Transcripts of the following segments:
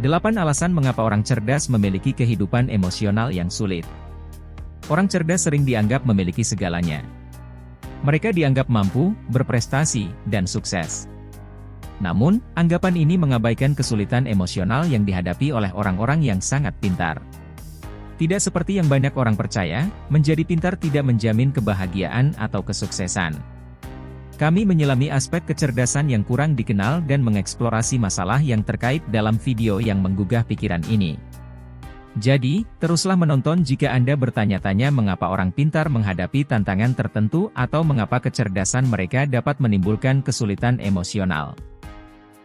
8 alasan mengapa orang cerdas memiliki kehidupan emosional yang sulit. Orang cerdas sering dianggap memiliki segalanya. Mereka dianggap mampu, berprestasi, dan sukses. Namun, anggapan ini mengabaikan kesulitan emosional yang dihadapi oleh orang-orang yang sangat pintar. Tidak seperti yang banyak orang percaya, menjadi pintar tidak menjamin kebahagiaan atau kesuksesan. Kami menyelami aspek kecerdasan yang kurang dikenal dan mengeksplorasi masalah yang terkait dalam video yang menggugah pikiran ini. Jadi, teruslah menonton jika Anda bertanya-tanya mengapa orang pintar menghadapi tantangan tertentu atau mengapa kecerdasan mereka dapat menimbulkan kesulitan emosional.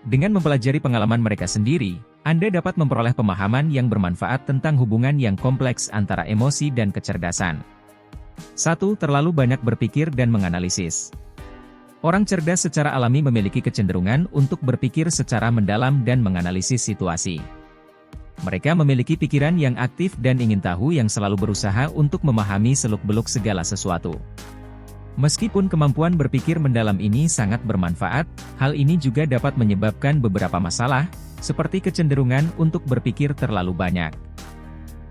Dengan mempelajari pengalaman mereka sendiri, Anda dapat memperoleh pemahaman yang bermanfaat tentang hubungan yang kompleks antara emosi dan kecerdasan. 1. Terlalu banyak berpikir dan menganalisis. Orang cerdas secara alami memiliki kecenderungan untuk berpikir secara mendalam dan menganalisis situasi. Mereka memiliki pikiran yang aktif dan ingin tahu yang selalu berusaha untuk memahami seluk-beluk segala sesuatu. Meskipun kemampuan berpikir mendalam ini sangat bermanfaat, hal ini juga dapat menyebabkan beberapa masalah, seperti kecenderungan untuk berpikir terlalu banyak.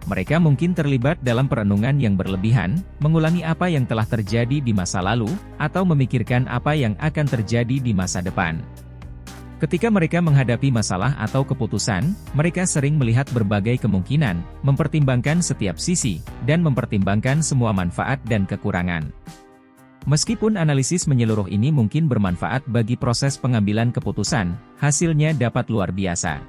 Mereka mungkin terlibat dalam perenungan yang berlebihan, mengulangi apa yang telah terjadi di masa lalu, atau memikirkan apa yang akan terjadi di masa depan. Ketika mereka menghadapi masalah atau keputusan, mereka sering melihat berbagai kemungkinan, mempertimbangkan setiap sisi, dan mempertimbangkan semua manfaat dan kekurangan. Meskipun analisis menyeluruh ini mungkin bermanfaat bagi proses pengambilan keputusan, hasilnya dapat luar biasa.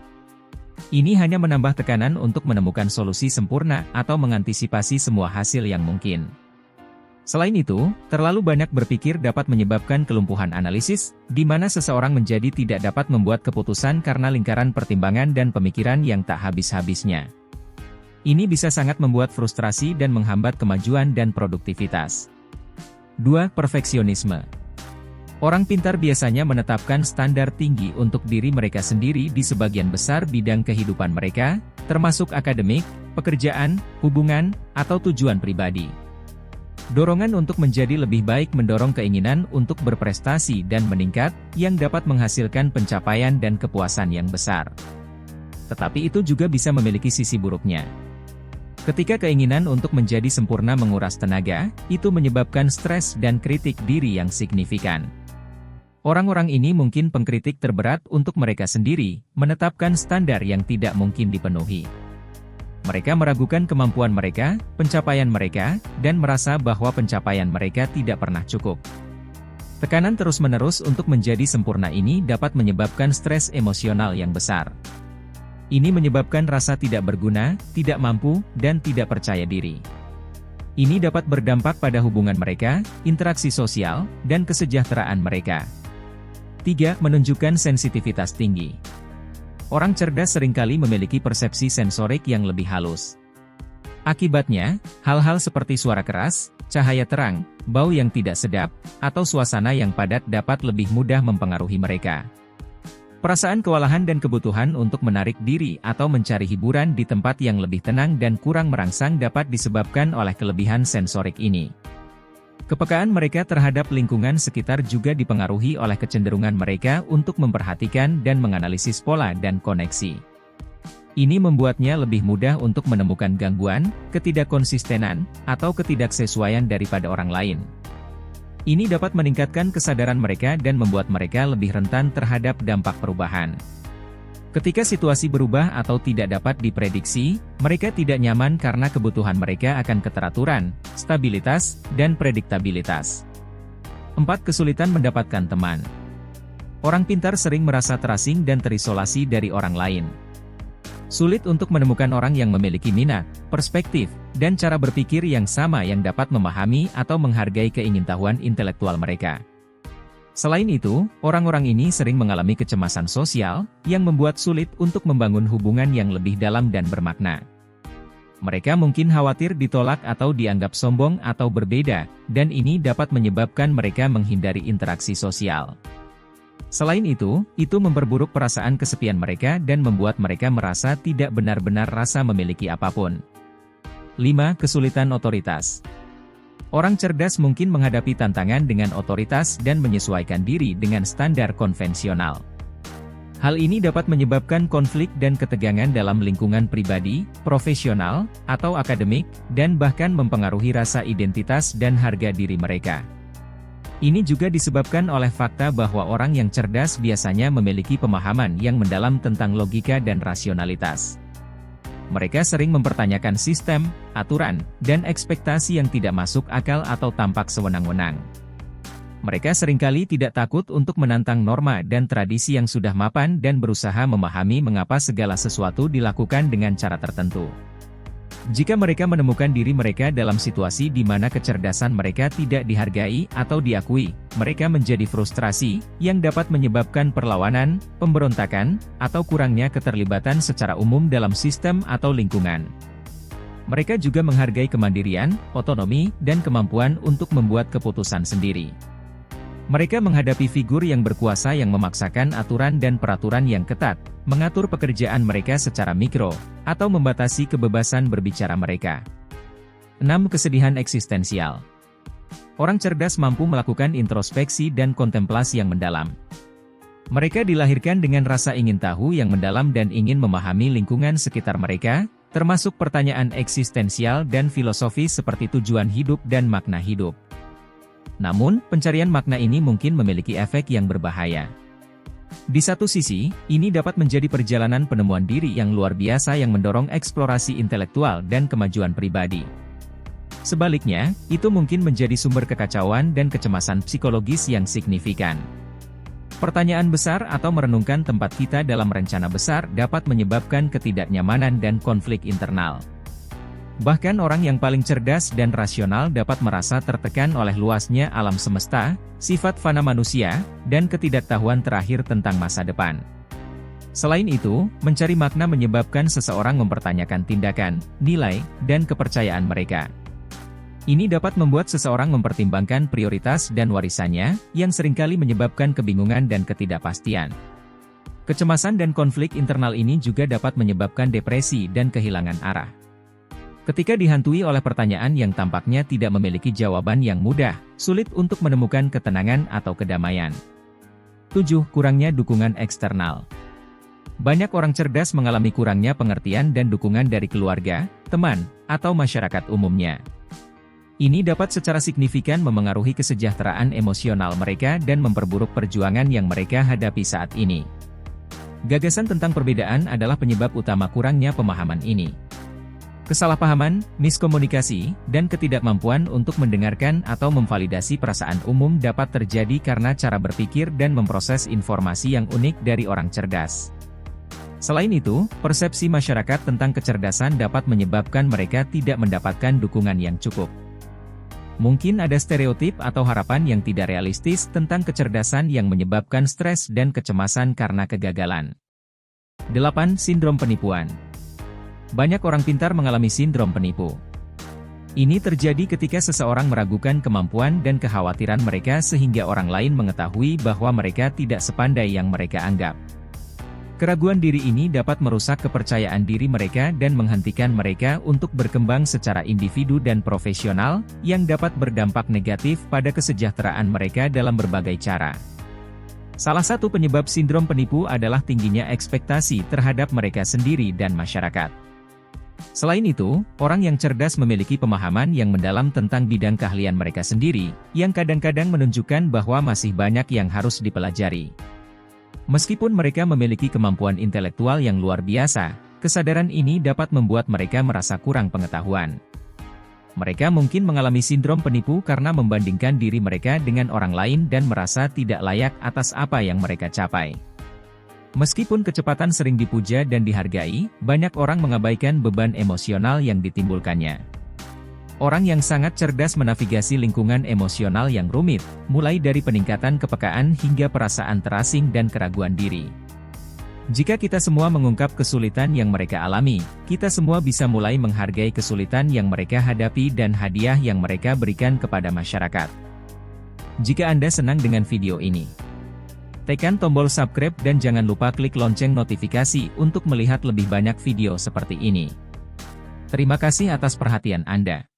Ini hanya menambah tekanan untuk menemukan solusi sempurna atau mengantisipasi semua hasil yang mungkin. Selain itu, terlalu banyak berpikir dapat menyebabkan kelumpuhan analisis, di mana seseorang menjadi tidak dapat membuat keputusan karena lingkaran pertimbangan dan pemikiran yang tak habis-habisnya. Ini bisa sangat membuat frustrasi dan menghambat kemajuan dan produktivitas. 2. Perfeksionisme. Orang pintar biasanya menetapkan standar tinggi untuk diri mereka sendiri di sebagian besar bidang kehidupan mereka, termasuk akademik, pekerjaan, hubungan, atau tujuan pribadi. Dorongan untuk menjadi lebih baik mendorong keinginan untuk berprestasi dan meningkat, yang dapat menghasilkan pencapaian dan kepuasan yang besar. Tetapi itu juga bisa memiliki sisi buruknya. Ketika keinginan untuk menjadi sempurna menguras tenaga, itu menyebabkan stres dan kritik diri yang signifikan. Orang-orang ini mungkin pengkritik terberat untuk mereka sendiri, menetapkan standar yang tidak mungkin dipenuhi. Mereka meragukan kemampuan mereka, pencapaian mereka, dan merasa bahwa pencapaian mereka tidak pernah cukup. Tekanan terus-menerus untuk menjadi sempurna ini dapat menyebabkan stres emosional yang besar. Ini menyebabkan rasa tidak berguna, tidak mampu, dan tidak percaya diri. Ini dapat berdampak pada hubungan mereka, interaksi sosial, dan kesejahteraan mereka. 3. Menunjukkan sensitivitas tinggi. Orang cerdas seringkali memiliki persepsi sensorik yang lebih halus. Akibatnya, hal-hal seperti suara keras, cahaya terang, bau yang tidak sedap, atau suasana yang padat dapat lebih mudah mempengaruhi mereka. Perasaan kewalahan dan kebutuhan untuk menarik diri atau mencari hiburan di tempat yang lebih tenang dan kurang merangsang dapat disebabkan oleh kelebihan sensorik ini. Kepekaan mereka terhadap lingkungan sekitar juga dipengaruhi oleh kecenderungan mereka untuk memperhatikan dan menganalisis pola dan koneksi. Ini membuatnya lebih mudah untuk menemukan gangguan, ketidakkonsistenan, atau ketidaksesuaian daripada orang lain. Ini dapat meningkatkan kesadaran mereka dan membuat mereka lebih rentan terhadap dampak perubahan. Ketika situasi berubah atau tidak dapat diprediksi, mereka tidak nyaman karena kebutuhan mereka akan keteraturan, stabilitas, dan prediktabilitas. 4. Kesulitan mendapatkan teman. Orang pintar sering merasa terasing dan terisolasi dari orang lain. Sulit untuk menemukan orang yang memiliki minat, perspektif, dan cara berpikir yang sama yang dapat memahami atau menghargai keingintahuan intelektual mereka. Selain itu, orang-orang ini sering mengalami kecemasan sosial, yang membuat sulit untuk membangun hubungan yang lebih dalam dan bermakna. Mereka mungkin khawatir ditolak atau dianggap sombong atau berbeda, dan ini dapat menyebabkan mereka menghindari interaksi sosial. Selain itu memperburuk perasaan kesepian mereka dan membuat mereka merasa tidak benar-benar rasa memiliki apapun. 5. Kesulitan otoritas. Orang cerdas mungkin menghadapi tantangan dengan otoritas dan menyesuaikan diri dengan standar konvensional. Hal ini dapat menyebabkan konflik dan ketegangan dalam lingkungan pribadi, profesional, atau akademik, dan bahkan mempengaruhi rasa identitas dan harga diri mereka. Ini juga disebabkan oleh fakta bahwa orang yang cerdas biasanya memiliki pemahaman yang mendalam tentang logika dan rasionalitas. Mereka sering mempertanyakan sistem, aturan, dan ekspektasi yang tidak masuk akal atau tampak sewenang-wenang. Mereka seringkali tidak takut untuk menantang norma dan tradisi yang sudah mapan dan berusaha memahami mengapa segala sesuatu dilakukan dengan cara tertentu. Jika mereka menemukan diri mereka dalam situasi di mana kecerdasan mereka tidak dihargai atau diakui, mereka menjadi frustrasi, yang dapat menyebabkan perlawanan, pemberontakan, atau kurangnya keterlibatan secara umum dalam sistem atau lingkungan. Mereka juga menghargai kemandirian, otonomi, dan kemampuan untuk membuat keputusan sendiri. Mereka menghadapi figur yang berkuasa yang memaksakan aturan dan peraturan yang ketat, mengatur pekerjaan mereka secara mikro, atau membatasi kebebasan berbicara mereka. 6. Kesedihan eksistensial. Orang cerdas mampu melakukan introspeksi dan kontemplasi yang mendalam. Mereka dilahirkan dengan rasa ingin tahu yang mendalam dan ingin memahami lingkungan sekitar mereka, termasuk pertanyaan eksistensial dan filosofis seperti tujuan hidup dan makna hidup. Namun, pencarian makna ini mungkin memiliki efek yang berbahaya. Di satu sisi, ini dapat menjadi perjalanan penemuan diri yang luar biasa yang mendorong eksplorasi intelektual dan kemajuan pribadi. Sebaliknya, itu mungkin menjadi sumber kekacauan dan kecemasan psikologis yang signifikan. Pertanyaan besar atau merenungkan tempat kita dalam rencana besar dapat menyebabkan ketidaknyamanan dan konflik internal. Bahkan orang yang paling cerdas dan rasional dapat merasa tertekan oleh luasnya alam semesta, sifat fana manusia, dan ketidaktahuan terakhir tentang masa depan. Selain itu, mencari makna menyebabkan seseorang mempertanyakan tindakan, nilai, dan kepercayaan mereka. Ini dapat membuat seseorang mempertimbangkan prioritas dan warisannya, yang seringkali menyebabkan kebingungan dan ketidakpastian. Kecemasan dan konflik internal ini juga dapat menyebabkan depresi dan kehilangan arah. Ketika dihantui oleh pertanyaan yang tampaknya tidak memiliki jawaban yang mudah, sulit untuk menemukan ketenangan atau kedamaian. 7. Kurangnya dukungan eksternal. Banyak orang cerdas mengalami kurangnya pengertian dan dukungan dari keluarga, teman, atau masyarakat umumnya. Ini dapat secara signifikan memengaruhi kesejahteraan emosional mereka dan memperburuk perjuangan yang mereka hadapi saat ini. Gagasan tentang perbedaan adalah penyebab utama kurangnya pemahaman ini. Kesalahpahaman, miskomunikasi, dan ketidakmampuan untuk mendengarkan atau memvalidasi perasaan umum dapat terjadi karena cara berpikir dan memproses informasi yang unik dari orang cerdas. Selain itu, persepsi masyarakat tentang kecerdasan dapat menyebabkan mereka tidak mendapatkan dukungan yang cukup. Mungkin ada stereotip atau harapan yang tidak realistis tentang kecerdasan yang menyebabkan stres dan kecemasan karena kegagalan. 8. Sindrom penipuan. Banyak orang pintar mengalami sindrom penipu. Ini terjadi ketika seseorang meragukan kemampuan dan kekhawatiran mereka sehingga orang lain mengetahui bahwa mereka tidak sepandai yang mereka anggap. Keraguan diri ini dapat merusak kepercayaan diri mereka dan menghentikan mereka untuk berkembang secara individu dan profesional, yang dapat berdampak negatif pada kesejahteraan mereka dalam berbagai cara. Salah satu penyebab sindrom penipu adalah tingginya ekspektasi terhadap mereka sendiri dan masyarakat. Selain itu, orang yang cerdas memiliki pemahaman yang mendalam tentang bidang keahlian mereka sendiri, yang kadang-kadang menunjukkan bahwa masih banyak yang harus dipelajari. Meskipun mereka memiliki kemampuan intelektual yang luar biasa, kesadaran ini dapat membuat mereka merasa kurang pengetahuan. Mereka mungkin mengalami sindrom penipu karena membandingkan diri mereka dengan orang lain dan merasa tidak layak atas apa yang mereka capai. Meskipun kecepatan sering dipuja dan dihargai, banyak orang mengabaikan beban emosional yang ditimbulkannya. Orang yang sangat cerdas menavigasi lingkungan emosional yang rumit, mulai dari peningkatan kepekaan hingga perasaan terasing dan keraguan diri. Jika kita semua mengungkap kesulitan yang mereka alami, kita semua bisa mulai menghargai kesulitan yang mereka hadapi dan hadiah yang mereka berikan kepada masyarakat. Jika Anda senang dengan video ini, tekan tombol subscribe dan jangan lupa klik lonceng notifikasi untuk melihat lebih banyak video seperti ini. Terima kasih atas perhatian Anda.